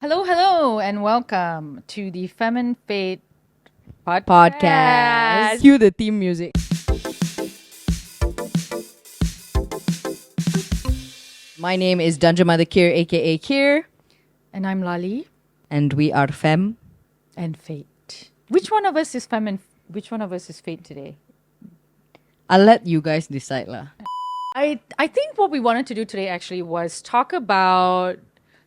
Hello, hello, and welcome to the Femme Fate Podcast. Cue the theme music. My name is Dungeon Mother Kir, aka Kir, And I'm Lali and we are Femme. and Fate. Which one of us is Femme and which one of us is Fate today? I'll let you guys decide lah. I think what we wanted to do today actually was talk about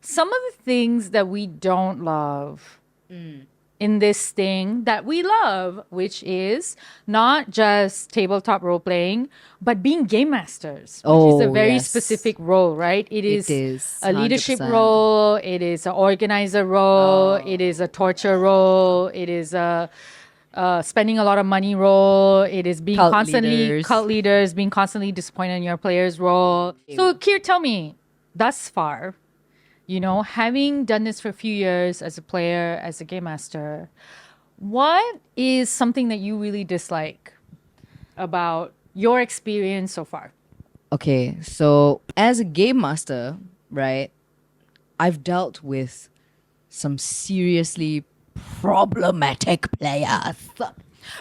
some of the things that we don't love in this thing that we love, which is not just tabletop role playing, but being game masters, which is a very yes. specific role, right? It is a 100%. leadership role, it is an organizer role, it is a torture role, it is a spending a lot of money role, it is being Cult cult leaders, being constantly disappointed in your players role. So, Kir, tell me, thus far, having done this for a few years as a player, as a game master, what is something that you really dislike about your experience so far? Okay, so as a game master, right, I've dealt with some seriously problematic players.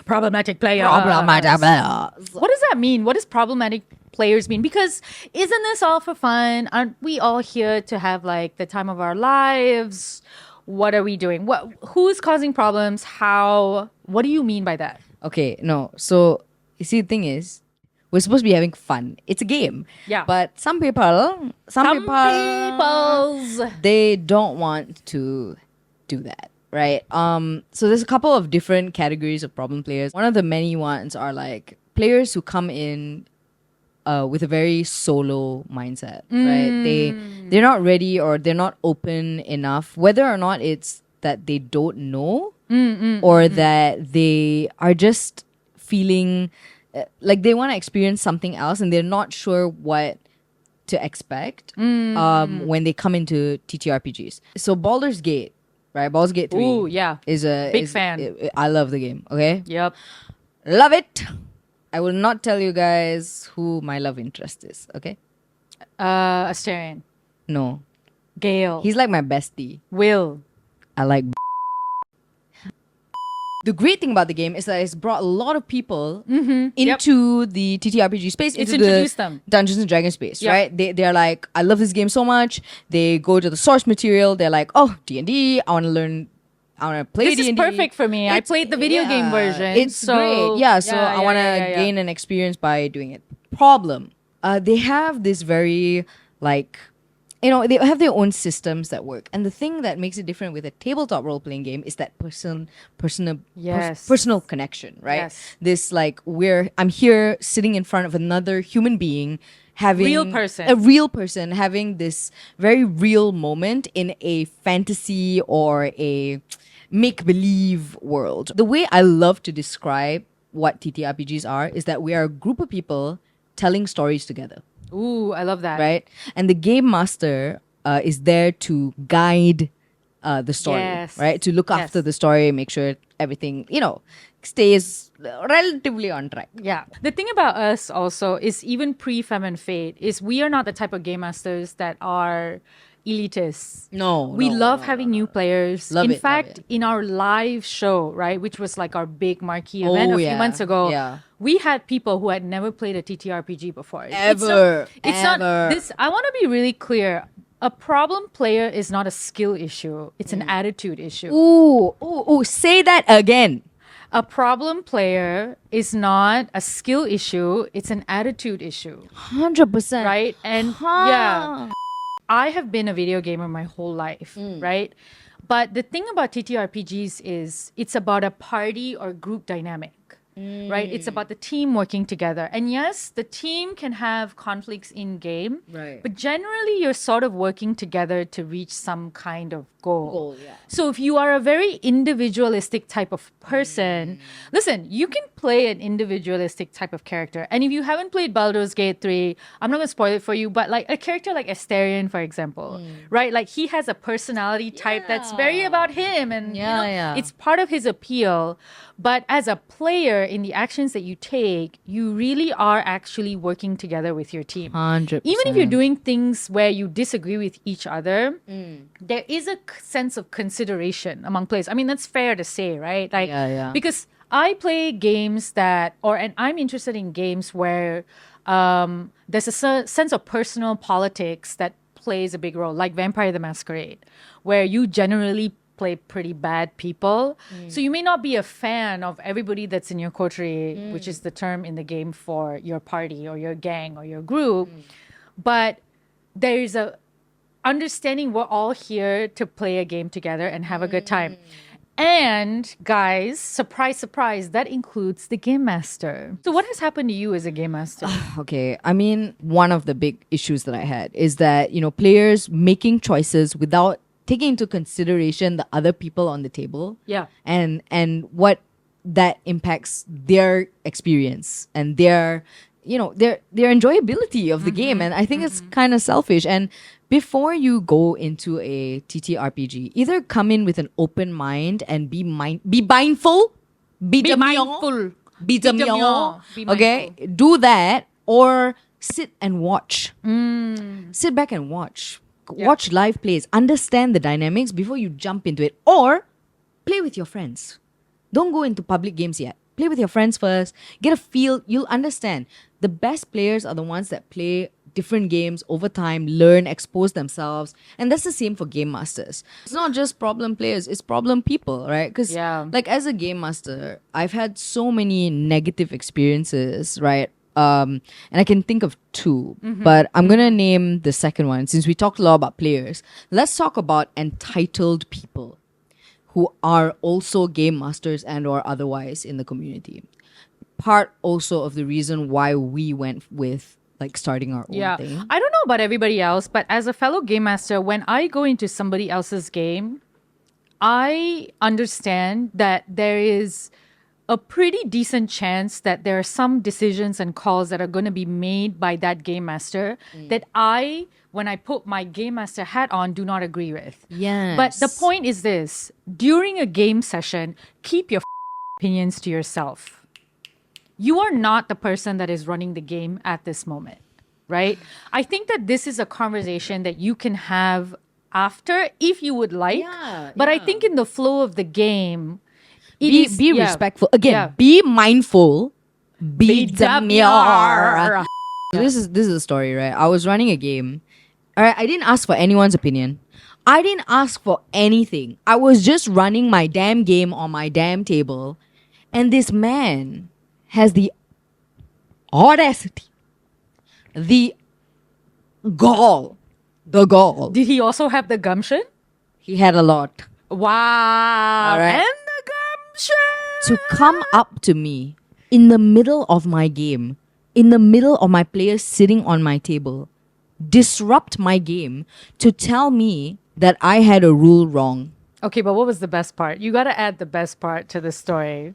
Problematic players. Problematic players. What does that mean? What does problematic players mean? Because isn't this all for fun? Aren't we all here to have like the time of our lives? What are we doing? Who's causing problems? How? What do you mean by that? Okay, no. So, you see, the thing is, we're supposed to be having fun. It's a game. Yeah. But some people, they don't want to do that, right? So there's a couple of different categories of problem players. One of the many ones are like players who come in with a very solo mindset, right? They're not ready or they're not open enough, whether or not it's that they don't know or that they are just feeling like they want to experience something else and they're not sure what to expect when they come into TTRPGs. So Baldur's Gate, right? Baldur's Gate 3 Ooh, yeah. is a Big fan. I love the game, okay? Yep. Love it. I will not tell you guys who my love interest is, okay? Asterion. No. Gale. He's like my bestie. Will. I like The great thing about the game is that it's brought a lot of people into the TTRPG space, It's into introduced the them. Dungeons and Dragons space, Yep. right? They're like, I love this game so much. They go to the source material. They're like, oh, D&D. I want to learn. I want to play This D&D. is perfect for me. I played the video game version. It's so, great. Yeah, so I want to gain an experience by doing it. Problem. They have this very, like, they have their own systems that work. And the thing that makes it different with a tabletop role-playing game is that personal connection, right? Yes. This, like, I'm here sitting in front of another human being having a real person having this very real moment in a fantasy or a make-believe world. The way I love to describe what TTRPGs are is that we are a group of people telling stories together. Ooh, I love that. Right? And the game master is there to guide the story, Yes. right? To look after the story, make sure everything, stays relatively on track. Yeah. The thing about us also is even pre-Femme and Fate is we are not the type of game masters that are elitists. We love having new players. Love In it, love fact, it. in our live show, right, which was like our big marquee event a few months ago, Yeah. we had people who had never played a TTRPG before. Ever. It's not this. I want to be really clear. A problem player is not a skill issue. It's an attitude issue. Ooh, say that again. A problem player is not a skill issue. It's an attitude issue. 100%. Right? And yeah, I have been a video gamer my whole life, right? But the thing about TTRPGs is it's about a party or group dynamic, right? It's about the team working together. And yes, the team can have conflicts in game, Right. but generally you're sort of working together to reach some kind of goal. Yeah. So if you are a very individualistic type of person, listen, you can play an individualistic type of character. And if you haven't played Baldur's Gate 3, I'm not going to spoil it for you, but like a character like Asterion, for example, right? Like he has a personality type that's very about him and Yeah. it's part of his appeal. But as a player, player, in the actions that you take, you really are actually working together with your team. 100%. Even if you're doing things where you disagree with each other, there is a sense of consideration among players. I mean, that's fair to say, right? Like, Yeah. because I play games and I'm interested in games where there's a sense of personal politics that plays a big role, like Vampire the Masquerade, where you generally play pretty bad people. So you may not be a fan of everybody that's in your coterie, which is the term in the game for your party or your gang or your group. But there's a understanding we're all here to play a game together and have a good time. And guys, surprise, surprise, that includes the game master. So what has happened to you as a game master? Okay, I mean, one of the big issues that I had is that, players making choices without taking into consideration the other people on the table. Yeah. And what that impacts their experience and their enjoyability of the game. And I think it's kind of selfish. And before you go into a TTRPG, either come in with an open mind and be mindful. Be mindful. demure. Be Okay, do that, or sit and watch. Sit back and watch. Watch live plays. Understand the dynamics before you jump into it, or play with your friends. Don't go into public games yet. Play with your friends first. Get a feel. You'll understand. The best players are the ones that play different games over time, learn, expose themselves. And that's the same for game masters. It's not just problem players, it's problem people, right? Because like as a game master, I've had so many negative experiences, right? And I can think of two, but I'm going to name the second one. Since we talked a lot about players, let's talk about entitled people who are also game masters and or otherwise in the community. Part also of the reason why we went with like starting our own thing. I don't know about everybody else, but as a fellow game master, when I go into somebody else's game, I understand that there is a pretty decent chance that there are some decisions and calls that are going to be made by that game master that I, when I put my game master hat on, do not agree with. Yes. But the point is this: during a game session, keep your opinions to yourself. You are not the person that is running the game at this moment, right? I think that this is a conversation that you can have after if you would like. But I think in the flow of the game, be respectful. Again, be mindful. Be demure. This is a story, right? I was running a game. All right, I didn't ask for anyone's opinion. I didn't ask for anything. I was just running my damn game on my damn table, and this man has the audacity, the gall. Did he also have the gumption? He had a lot. Wow. All right. And the gumption. To come up to me in the middle of my game, in the middle of my players sitting on my table, disrupt my game to tell me that I had a rule wrong. Okay, but what was the best part? You got to add the best part to the story.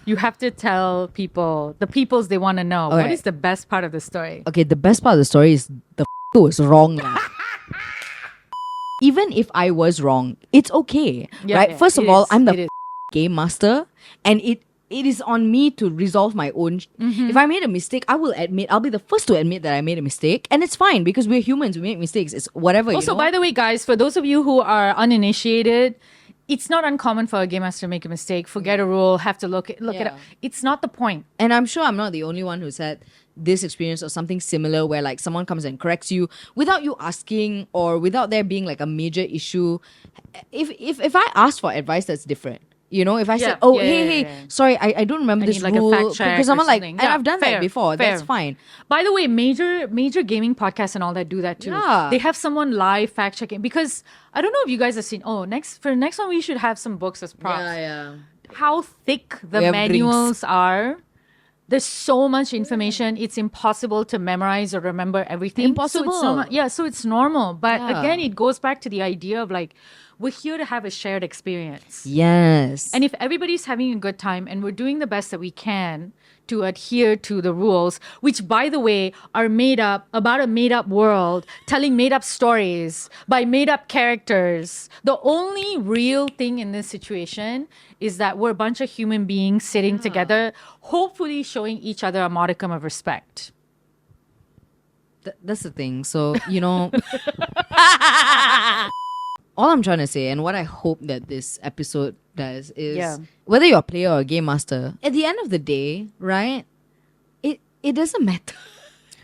You have to tell people, the peoples they want to know. Okay. What is the best part of the story? Okay, the best part of the story is the was wrong. Lah. Even if I was wrong, it's okay, right? First of all, I'm the game master, and it is on me to resolve my own. If I made a mistake, I will admit. I'll be the first to admit that I made a mistake, and it's fine because we're humans. We make mistakes. It's whatever. Also, by the way, guys, for those of you who are uninitiated, it's not uncommon for a game master to make a mistake, forget a rule, have to look it up. It's not the point. And I'm sure I'm not the only one who's had this experience or something similar where like someone comes and corrects you without you asking or without there being like a major issue. If I ask for advice, that's different. You know, if I said, sorry, I don't remember this like rule. a fact check because I'm like, something. and I've done that before. Fair. That's fine. By the way, major gaming podcasts and all that do that too. Yeah. They have someone live fact checking because I don't know if you guys have seen. Oh, for the next one we should have some books as props. Yeah. How thick the manuals are. There's so much information. It's impossible to memorize or remember everything. Impossible. So it's it's normal. But again, it goes back to the idea of like, we're here to have a shared experience. Yes. And if everybody's having a good time and we're doing the best that we can to adhere to the rules, which, by the way, are made up about a made up world, telling made up stories by made up characters, the only real thing in this situation is that we're a bunch of human beings sitting together, hopefully showing each other a modicum of respect. That's the thing. So, all I'm trying to say, and what I hope that this episode does, is whether you're a player or a game master, at the end of the day, right? It doesn't matter.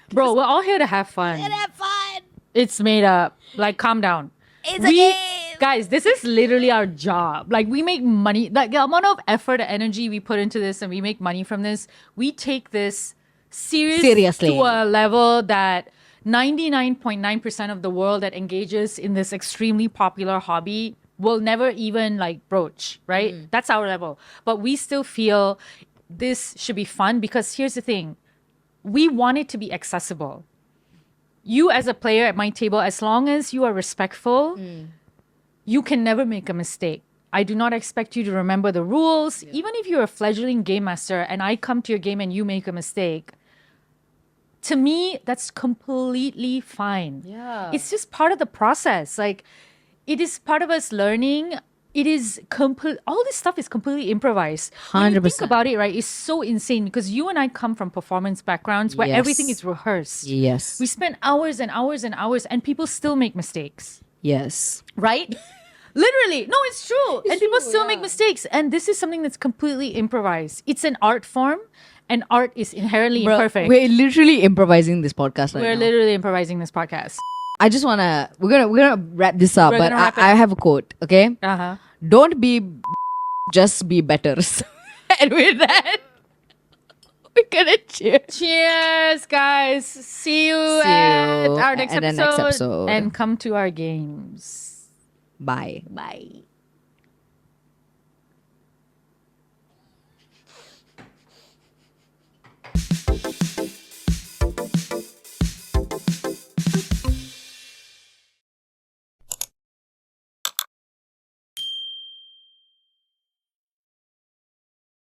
Bro, we're all here to have fun. Have fun. It's made up. Like, calm down. It's a game. Guys, this is literally our job. Like, we make money. Like, the amount of effort and energy we put into this and we make money from this, we take this seriously to a level that 99.9% of the world that engages in this extremely popular hobby will never even like broach, right? That's our level. But we still feel this should be fun because here's the thing. We want it to be accessible. You as a player at my table, as long as you are respectful, you can never make a mistake. I do not expect you to remember the rules. Even if you're a fledgling game master and I come to your game and you make a mistake, to me, that's completely fine. Yeah. It's just part of the process. Like, it is part of us learning. It is all this stuff is completely improvised. When you think 100%. about it, right, it's so insane because you and I come from performance backgrounds where Yes. everything is rehearsed. Yes. We spend hours and hours and hours and people still make mistakes, Yes. right? Literally. No, it's true. And people true, still make mistakes. And this is something that's completely improvised. It's an art form and art is inherently Bro, imperfect. we're literally improvising this podcast right We're now. literally improvising this podcast. I just wanna we're gonna wrap this up, We're but gonna wrap it I up. have a quote, okay? Uh-huh. Don't be just be betters. And with that, we're gonna cheers. Cheers, guys. See you at our next at the episode. next episode. And come to our games. Bye. Bye.